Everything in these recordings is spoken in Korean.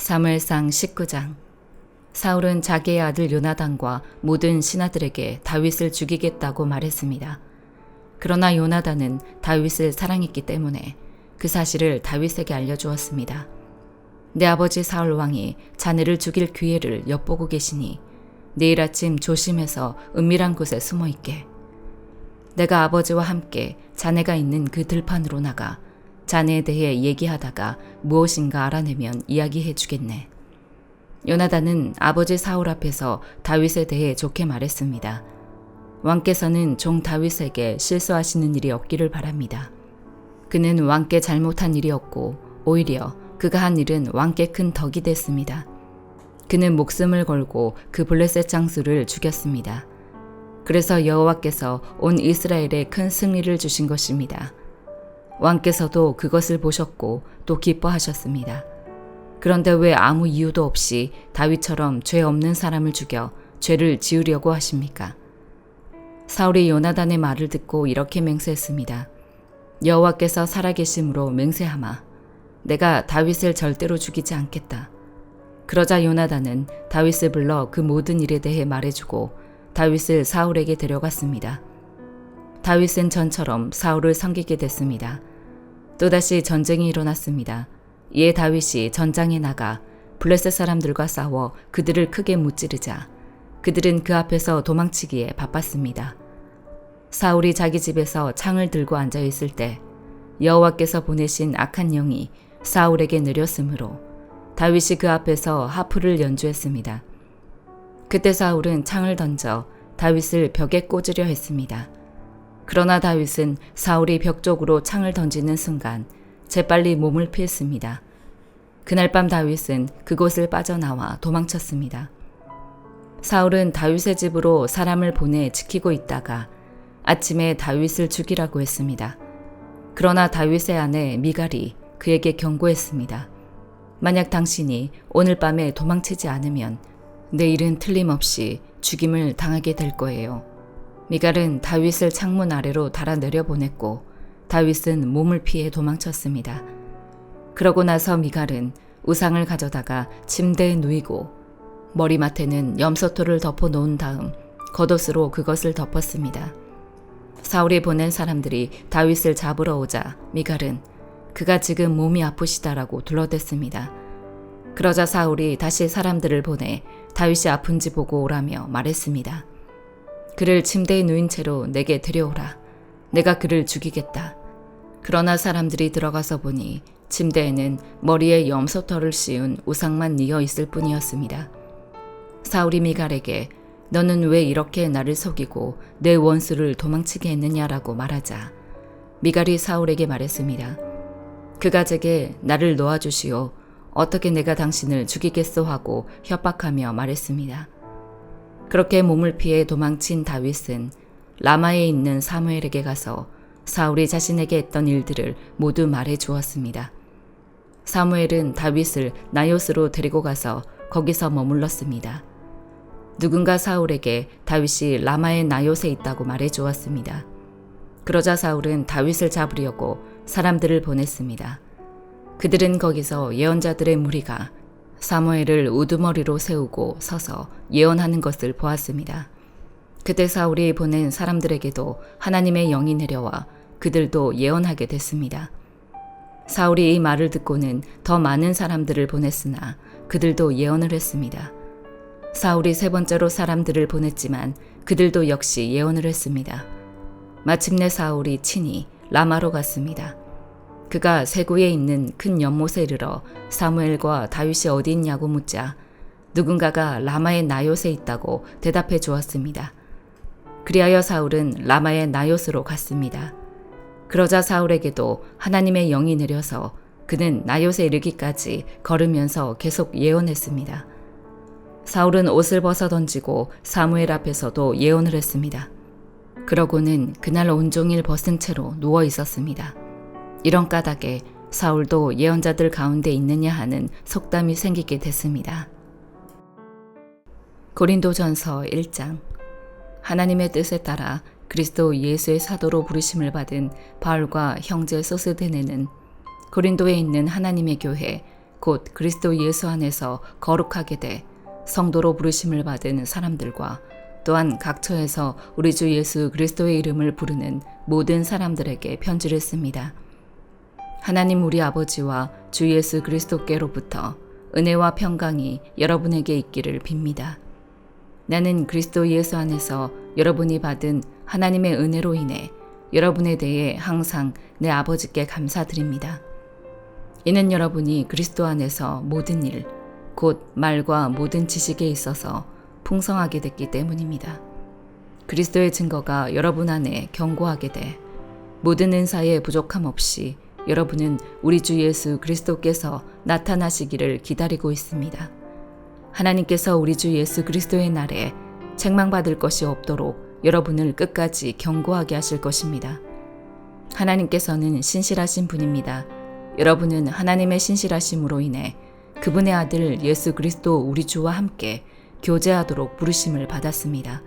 사무엘상 19장. 사울은 자기의 아들 요나단과 모든 신하들에게 다윗을 죽이겠다고 말했습니다. 그러나 요나단은 다윗을 사랑했기 때문에 그 사실을 다윗에게 알려주었습니다. 내 아버지 사울 왕이 자네를 죽일 기회를 엿보고 계시니 내일 아침 조심해서 은밀한 곳에 숨어 있게. 내가 아버지와 함께 자네가 있는 그 들판으로 나가 자네에 대해 얘기하다가 무엇인가 알아내면 이야기해 주겠네. 요나단은 아버지 사울 앞에서 다윗에 대해 좋게 말했습니다. 왕께서는 종 다윗에게 실수하시는 일이 없기를 바랍니다. 그는 왕께 잘못한 일이 없고 오히려 그가 한 일은 왕께 큰 덕이 됐습니다. 그는 목숨을 걸고 그 블레셋 장수를 죽였습니다. 그래서 여호와께서 온 이스라엘에 큰 승리를 주신 것입니다. 왕께서도 그것을 보셨고 또 기뻐하셨습니다. 그런데 왜 아무 이유도 없이 다윗처럼 죄 없는 사람을 죽여 죄를 지으려고 하십니까? 사울이 요나단의 말을 듣고 이렇게 맹세했습니다. 여호와께서 살아계심으로 맹세하마. 내가 다윗을 절대로 죽이지 않겠다. 그러자 요나단은 다윗을 불러 그 모든 일에 대해 말해주고 다윗을 사울에게 데려갔습니다. 다윗은 전처럼 사울을 섬기게 됐습니다. 또다시 전쟁이 일어났습니다. 이에 다윗이 전장에 나가 블레셋 사람들과 싸워 그들을 크게 무찌르자 그들은 그 앞에서 도망치기에 바빴습니다. 사울이 자기 집에서 창을 들고 앉아 있을 때 여호와께서 보내신 악한 영이 사울에게 내렸으므로 다윗이 그 앞에서 하프를 연주했습니다. 그때 사울은 창을 던져 다윗을 벽에 꽂으려 했습니다. 그러나 다윗은 사울이 벽 쪽으로 창을 던지는 순간 재빨리 몸을 피했습니다. 그날 밤 다윗은 그곳을 빠져나와 도망쳤습니다. 사울은 다윗의 집으로 사람을 보내 지키고 있다가 아침에 다윗을 죽이라고 했습니다. 그러나 다윗의 아내 미갈이 그에게 경고했습니다. 만약 당신이 오늘 밤에 도망치지 않으면 내일은 틀림없이 죽임을 당하게 될 거예요. 미갈은 다윗을 창문 아래로 달아 내려보냈고 다윗은 몸을 피해 도망쳤습니다. 그러고 나서 미갈은 우상을 가져다가 침대에 누이고 머리맡에는 염소털을 덮어 놓은 다음 겉옷으로 그것을 덮었습니다. 사울이 보낸 사람들이 다윗을 잡으러 오자 미갈은 그가 지금 몸이 아프시다라고 둘러댔습니다. 그러자 사울이 다시 사람들을 보내 다윗이 아픈지 보고 오라며 말했습니다. 그를 침대에 누인 채로 내게 데려오라. 내가 그를 죽이겠다. 그러나 사람들이 들어가서 보니 침대에는 머리에 염소털을 씌운 우상만 뉘어 있을 뿐이었습니다. 사울이 미갈에게 너는 왜 이렇게 나를 속이고 내 원수를 도망치게 했느냐라고 말하자 미갈이 사울에게 말했습니다. 그가 제게 나를 놓아주시오. 어떻게 내가 당신을 죽이겠소 하고 협박하며 말했습니다. 그렇게 몸을 피해 도망친 다윗은 라마에 있는 사무엘에게 가서 사울이 자신에게 했던 일들을 모두 말해 주었습니다. 사무엘은 다윗을 나요스로 데리고 가서 거기서 머물렀습니다. 누군가 사울에게 다윗이 라마의 나요스에 있다고 말해 주었습니다. 그러자 사울은 다윗을 잡으려고 사람들을 보냈습니다. 그들은 거기서 예언자들의 무리가 사무엘을 우두머리로 세우고 서서 예언하는 것을 보았습니다. 그때 사울이 보낸 사람들에게도 하나님의 영이 내려와 그들도 예언하게 됐습니다. 사울이 이 말을 듣고는 더 많은 사람들을 보냈으나 그들도 예언을 했습니다. 사울이 세 번째로 사람들을 보냈지만 그들도 역시 예언을 했습니다. 마침내 사울이 친히 라마로 갔습니다. 그가 세구에 있는 큰 연못에 이르러 사무엘과 다윗이 어디 있냐고 묻자 누군가가 라마의 나요스에 있다고 대답해 주었습니다. 그리하여 사울은 라마의 나요스로 갔습니다. 그러자 사울에게도 하나님의 영이 내려서 그는 나요스에 이르기까지 걸으면서 계속 예언했습니다. 사울은 옷을 벗어 던지고 사무엘 앞에서도 예언을 했습니다. 그러고는 그날 온종일 벗은 채로 누워 있었습니다. 이런 까닭에 사울도 예언자들 가운데 있느냐 하는 속담이 생기게 됐습니다. 고린도전서 1장. 하나님의 뜻에 따라 그리스도 예수의 사도로 부르심을 받은 바울과 형제 소스데네는 고린도에 있는 하나님의 교회 곧 그리스도 예수 안에서 거룩하게 돼 성도로 부르심을 받은 사람들과 또한 각처에서 우리 주 예수 그리스도의 이름을 부르는 모든 사람들에게 편지를 씁니다. 하나님 우리 아버지와 주 예수 그리스도께로부터 은혜와 평강이 여러분에게 있기를 빕니다. 나는 그리스도 예수 안에서 여러분이 받은 하나님의 은혜로 인해 여러분에 대해 항상 내 아버지께 감사드립니다. 이는 여러분이 그리스도 안에서 모든 일, 곧 말과 모든 지식에 있어서 풍성하게 됐기 때문입니다. 그리스도의 증거가 여러분 안에 견고하게 돼 모든 은사에 부족함 없이 여러분은 우리 주 예수 그리스도께서 나타나시기를 기다리고 있습니다. 하나님께서 우리 주 예수 그리스도의 날에 책망받을 것이 없도록 여러분을 끝까지 견고하게 하실 것입니다. 하나님께서는 신실하신 분입니다. 여러분은 하나님의 신실하심으로 인해 그분의 아들 예수 그리스도 우리 주와 함께 교제하도록 부르심을 받았습니다.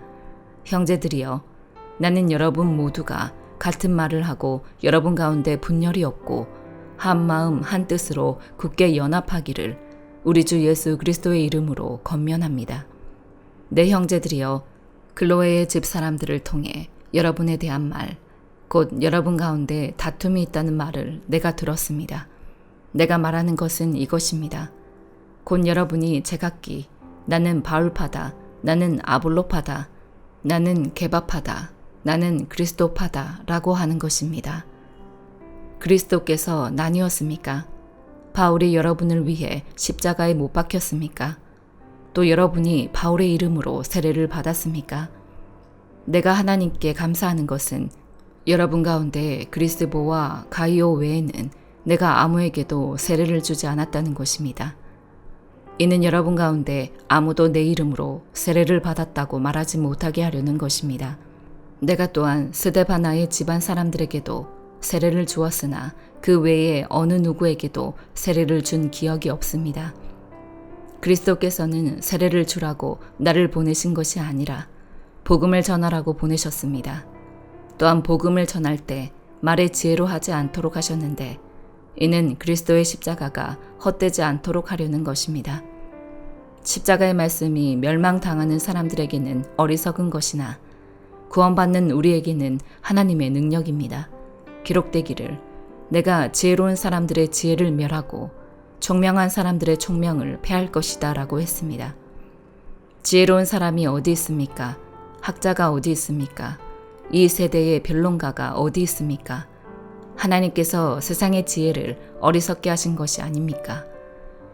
형제들이여, 나는 여러분 모두가 같은 말을 하고 여러분 가운데 분열이 없고 한 마음 한 뜻으로 굳게 연합하기를 우리 주 예수 그리스도의 이름으로 권면합니다. 내 형제들이여, 글로에의 집 사람들을 통해 여러분에 대한 말, 곧 여러분 가운데 다툼이 있다는 말을 내가 들었습니다. 내가 말하는 것은 이것입니다. 곧 여러분이 제각기 나는 바울파다, 나는 아볼로파다, 나는 게바파다, 나는 그리스도파다 라고 하는 것입니다. 그리스도께서 나뉘었습니까? 바울이 여러분을 위해 십자가에 못 박혔습니까? 또 여러분이 바울의 이름으로 세례를 받았습니까? 내가 하나님께 감사하는 것은 여러분 가운데 그리스보와 가이오 외에는 내가 아무에게도 세례를 주지 않았다는 것입니다. 이는 여러분 가운데 아무도 내 이름으로 세례를 받았다고 말하지 못하게 하려는 것입니다. 내가 또한 스데바나의 집안 사람들에게도 세례를 주었으나 그 외에 어느 누구에게도 세례를 준 기억이 없습니다. 그리스도께서는 세례를 주라고 나를 보내신 것이 아니라 복음을 전하라고 보내셨습니다. 또한 복음을 전할 때 말의 지혜로 하지 않도록 하셨는데 이는 그리스도의 십자가가 헛되지 않도록 하려는 것입니다. 십자가의 말씀이 멸망당하는 사람들에게는 어리석은 것이나 구원받는 우리에게는 하나님의 능력입니다. 기록되기를 내가 지혜로운 사람들의 지혜를 멸하고 총명한 사람들의 총명을 패할 것이다 라고 했습니다. 지혜로운 사람이 어디 있습니까? 학자가 어디 있습니까? 이 세대의 변론가가 어디 있습니까? 하나님께서 세상의 지혜를 어리석게 하신 것이 아닙니까?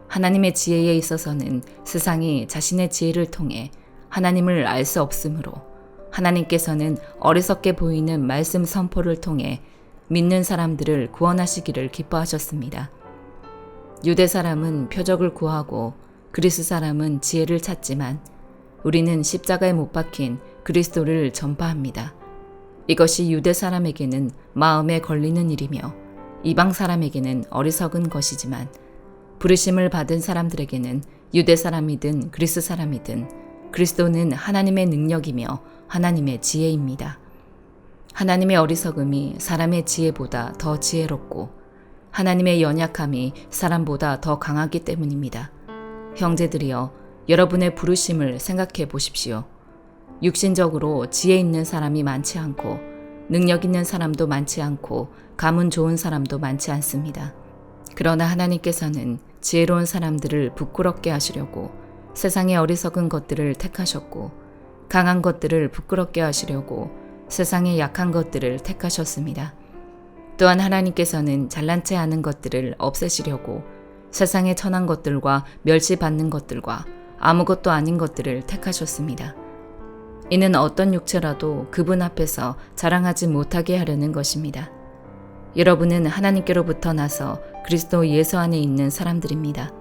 하나님의 지혜에 있어서는 세상이 자신의 지혜를 통해 하나님을 알 수 없으므로 하나님께서는 어리석게 보이는 말씀 선포를 통해 믿는 사람들을 구원하시기를 기뻐하셨습니다. 유대 사람은 표적을 구하고 그리스 사람은 지혜를 찾지만 우리는 십자가에 못 박힌 그리스도를 전파합니다. 이것이 유대 사람에게는 마음에 걸리는 일이며 이방 사람에게는 어리석은 것이지만 부르심을 받은 사람들에게는 유대 사람이든 그리스 사람이든 그리스도는 하나님의 능력이며 하나님의 지혜입니다. 하나님의 어리석음이 사람의 지혜보다 더 지혜롭고 하나님의 연약함이 사람보다 더 강하기 때문입니다. 형제들이여, 여러분의 부르심을 생각해 보십시오. 육신적으로 지혜 있는 사람이 많지 않고 능력 있는 사람도 많지 않고 가문 좋은 사람도 많지 않습니다. 그러나 하나님께서는 지혜로운 사람들을 부끄럽게 하시려고 세상의 어리석은 것들을 택하셨고 강한 것들을 부끄럽게 하시려고 세상의 약한 것들을 택하셨습니다. 또한 하나님께서는 잘난 체 하는 것들을 없애시려고 세상의 천한 것들과 멸시받는 것들과 아무것도 아닌 것들을 택하셨습니다. 이는 어떤 육체라도 그분 앞에서 자랑하지 못하게 하려는 것입니다. 여러분은 하나님께로부터 나서 그리스도 예수 안에 있는 사람들입니다.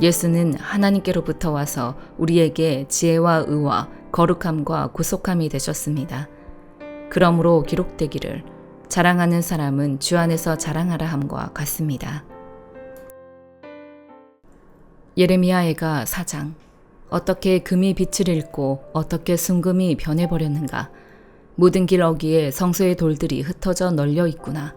예수는 하나님께로부터 와서 우리에게 지혜와 의와 거룩함과 구속함이 되셨습니다. 그러므로 기록되기를 자랑하는 사람은 주 안에서 자랑하라 함과 같습니다. 예레미야애가 4장. 어떻게 금이 빛을 잃고 어떻게 순금이 변해버렸는가. 모든 길 어귀에 성소의 돌들이 흩어져 널려 있구나.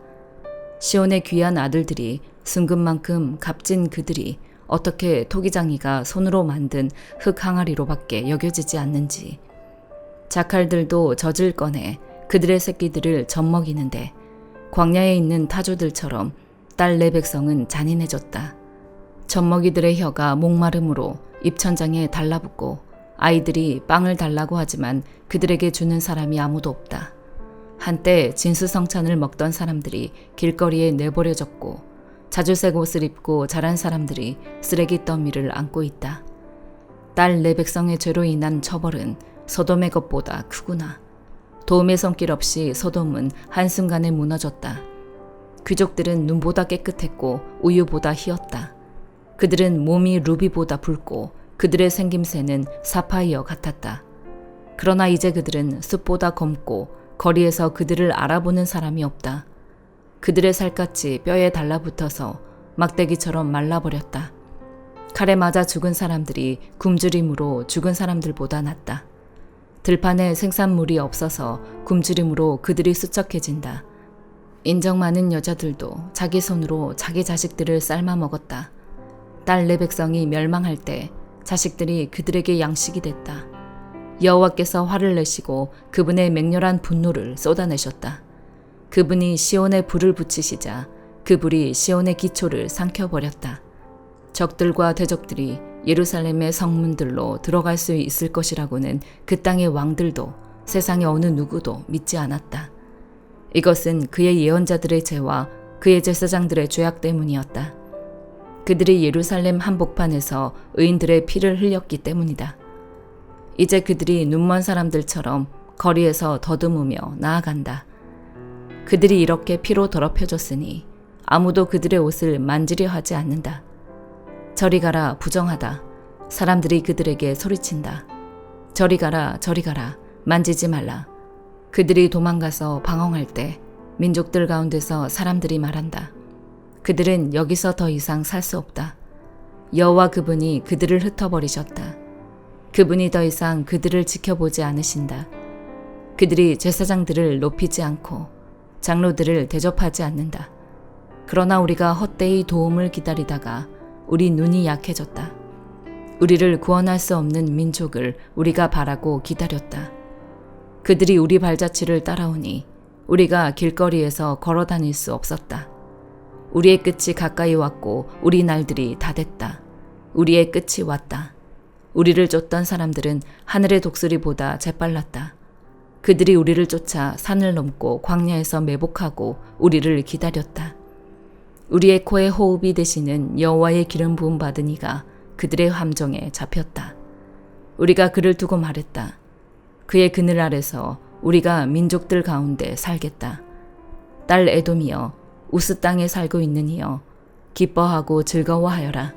시온의 귀한 아들들이 순금만큼 값진 그들이 어떻게 토기장이가 손으로 만든 흙 항아리로밖에 여겨지지 않는지. 자칼들도 젖을 꺼내 그들의 새끼들을 젖먹이는데 광야에 있는 타조들처럼 딸 내 백성은 잔인해졌다. 젖먹이들의 혀가 목마름으로 입천장에 달라붙고 아이들이 빵을 달라고 하지만 그들에게 주는 사람이 아무도 없다. 한때 진수성찬을 먹던 사람들이 길거리에 내버려졌고 자주색 옷을 입고 자란 사람들이 쓰레기 더미를 안고 있다. 딸 내 백성의 죄로 인한 처벌은 소돔의 것보다 크구나. 도움의 손길 없이 소돔은 한순간에 무너졌다. 귀족들은 눈보다 깨끗했고 우유보다 희었다. 그들은 몸이 루비보다 붉고 그들의 생김새는 사파이어 같았다. 그러나 이제 그들은 숲보다 검고 거리에서 그들을 알아보는 사람이 없다. 그들의 살갗이 뼈에 달라붙어서 막대기처럼 말라버렸다. 칼에 맞아 죽은 사람들이 굶주림으로 죽은 사람들보다 낫다. 들판에 생산물이 없어서 굶주림으로 그들이 수척해진다. 인정 많은 여자들도 자기 손으로 자기 자식들을 삶아 먹었다. 딸 내 백성이 멸망할 때 자식들이 그들에게 양식이 됐다. 여호와께서 화를 내시고 그분의 맹렬한 분노를 쏟아내셨다. 그분이 시온에 불을 붙이시자 그 불이 시온의 기초를 삼켜버렸다. 적들과 대적들이 예루살렘의 성문들로 들어갈 수 있을 것이라고는 그 땅의 왕들도 세상의 어느 누구도 믿지 않았다. 이것은 그의 예언자들의 죄와 그의 제사장들의 죄악 때문이었다. 그들이 예루살렘 한복판에서 의인들의 피를 흘렸기 때문이다. 이제 그들이 눈먼 사람들처럼 거리에서 더듬으며 나아간다. 그들이 이렇게 피로 더럽혀졌으니 아무도 그들의 옷을 만지려 하지 않는다. 저리 가라, 부정하다. 사람들이 그들에게 소리친다. 저리 가라, 저리 가라. 만지지 말라. 그들이 도망가서 방황할 때 민족들 가운데서 사람들이 말한다. 그들은 여기서 더 이상 살 수 없다. 여호와 그분이 그들을 흩어버리셨다. 그분이 더 이상 그들을 지켜보지 않으신다. 그들이 제사장들을 높이지 않고 장로들을 대접하지 않는다. 그러나 우리가 헛되이 도움을 기다리다가 우리 눈이 약해졌다. 우리를 구원할 수 없는 민족을 우리가 바라고 기다렸다. 그들이 우리 발자취를 따라오니 우리가 길거리에서 걸어 다닐 수 없었다. 우리의 끝이 가까이 왔고 우리 날들이 다 됐다. 우리의 끝이 왔다. 우리를 쫓던 사람들은 하늘의 독수리보다 재빨랐다. 그들이 우리를 쫓아 산을 넘고 광야에서 매복하고 우리를 기다렸다. 우리의 코에 호흡이 되시는 여호와의 기름 부음 받은 이가 그들의 함정에 잡혔다. 우리가 그를 두고 말했다. 그의 그늘 아래서 우리가 민족들 가운데 살겠다. 딸 에돔이여, 우스 땅에 살고 있는 이여, 기뻐하고 즐거워하여라.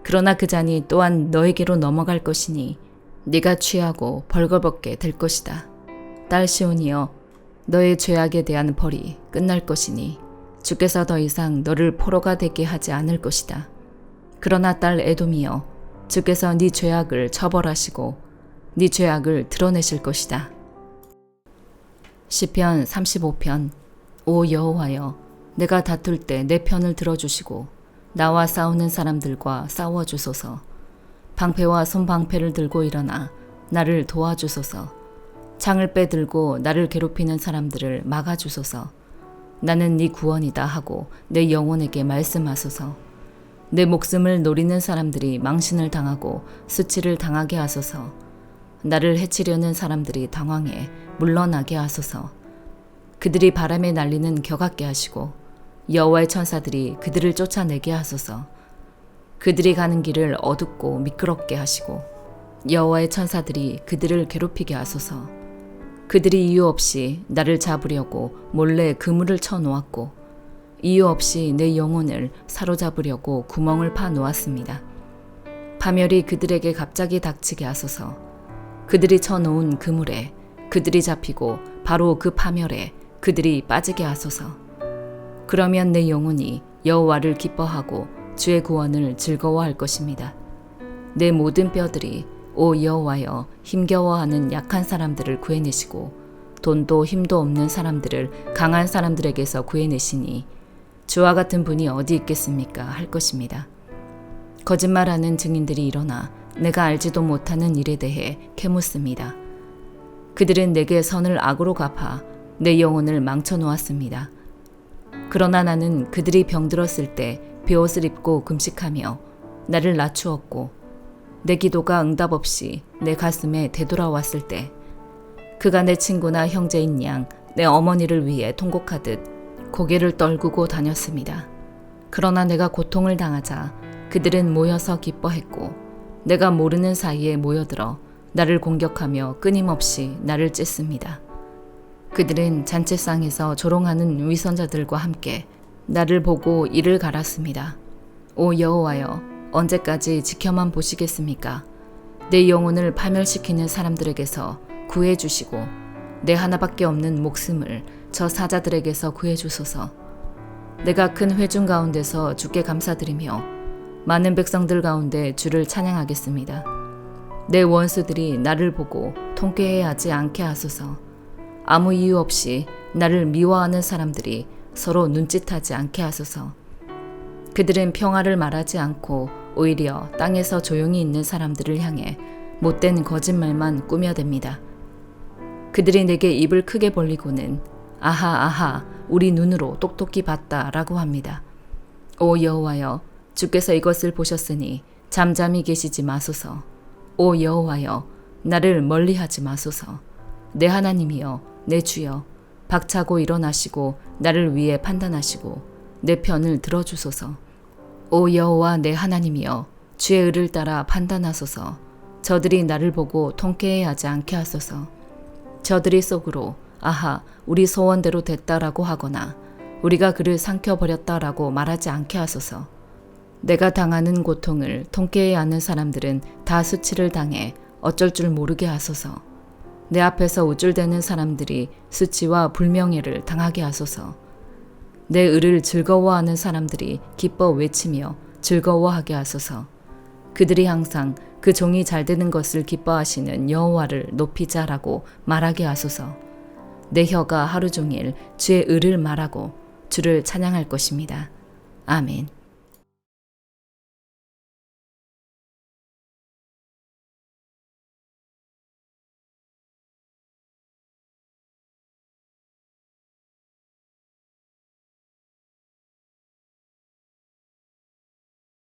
그러나 그 잔이 또한 너에게로 넘어갈 것이니 네가 취하고 벌거벗게 될 것이다. 딸 시온이여, 너의 죄악에 대한 벌이 끝날 것이니 주께서 더 이상 너를 포로가 되게 하지 않을 것이다. 그러나 딸 에돔이여, 주께서 네 죄악을 처벌하시고 네 죄악을 드러내실 것이다. 시편 35편. 오 여호와여, 내가 다툴 때 내 편을 들어주시고 나와 싸우는 사람들과 싸워주소서. 방패와 손방패를 들고 일어나 나를 도와주소서. 창을 빼들고 나를 괴롭히는 사람들을 막아주소서. 나는 네 구원이다 하고 내 영혼에게 말씀하소서. 내 목숨을 노리는 사람들이 망신을 당하고 수치를 당하게 하소서. 나를 해치려는 사람들이 당황해 물러나게 하소서. 그들이 바람에 날리는 겨 같게 하시고 여호와의 천사들이 그들을 쫓아내게 하소서. 그들이 가는 길을 어둡고 미끄럽게 하시고 여호와의 천사들이 그들을 괴롭히게 하소서. 그들이 이유 없이 나를 잡으려고 몰래 그물을 쳐놓았고 이유 없이 내 영혼을 사로잡으려고 구멍을 파 놓았습니다. 파멸이 그들에게 갑자기 닥치게 하소서. 그들이 쳐놓은 그물에 그들이 잡히고 바로 그 파멸에 그들이 빠지게 하소서. 그러면 내 영혼이 여호와를 기뻐하고 주의 구원을 즐거워할 것입니다. 내 모든 뼈들이 오 여호와여 힘겨워하는 약한 사람들을 구해내시고 돈도 힘도 없는 사람들을 강한 사람들에게서 구해내시니 주와 같은 분이 어디 있겠습니까? 할 것입니다. 거짓말하는 증인들이 일어나 내가 알지도 못하는 일에 대해 캐묻습니다. 그들은 내게 선을 악으로 갚아 내 영혼을 망쳐놓았습니다. 그러나 나는 그들이 병들었을 때 베옷을 입고 금식하며 나를 낮추었고 내 기도가 응답 없이 내 가슴에 되돌아왔을 때 그가 내 친구나 형제인 양 내 어머니를 위해 통곡하듯 고개를 떨구고 다녔습니다. 그러나 내가 고통을 당하자 그들은 모여서 기뻐했고 내가 모르는 사이에 모여들어 나를 공격하며 끊임없이 나를 찢습니다. 그들은 잔치상에서 조롱하는 위선자들과 함께 나를 보고 이를 갈았습니다. 오 여호와여, 언제까지 지켜만 보시겠습니까? 내 영혼을 파멸시키는 사람들에게서 구해주시고 내 하나밖에 없는 목숨을 저 사자들에게서 구해주소서. 내가 큰 회중 가운데서 주께 감사드리며 많은 백성들 가운데 주를 찬양하겠습니다. 내 원수들이 나를 보고 통쾌해하지 않게 하소서. 아무 이유 없이 나를 미워하는 사람들이 서로 눈짓하지 않게 하소서. 그들은 평화를 말하지 않고 오히려 땅에서 조용히 있는 사람들을 향해 못된 거짓말만 꾸며댑니다. 그들이 내게 입을 크게 벌리고는 아하 아하 우리 눈으로 똑똑히 봤다 라고 합니다. 오 여호와여, 주께서 이것을 보셨으니 잠잠히 계시지 마소서. 오 여호와여, 나를 멀리하지 마소서. 내 하나님이여, 내 주여, 박차고 일어나시고 나를 위해 판단하시고 내 편을 들어주소서. 오 여호와 내 하나님이여, 주의 의를 따라 판단하소서. 저들이 나를 보고 통쾌해하지 않게 하소서. 저들이 속으로 아하 우리 소원대로 됐다라고 하거나 우리가 그를 삼켜버렸다라고 말하지 않게 하소서. 내가 당하는 고통을 통쾌해하는 사람들은 다 수치를 당해 어쩔 줄 모르게 하소서. 내 앞에서 우쭐대는 사람들이 수치와 불명예를 당하게 하소서. 내 의를 즐거워하는 사람들이 기뻐 외치며 즐거워하게 하소서. 그들이 항상 그 종이 잘 되는 것을 기뻐하시는 여호와를 높이자라고 말하게 하소서. 내 혀가 하루 종일 주의 의를 말하고 주를 찬양할 것입니다. 아멘.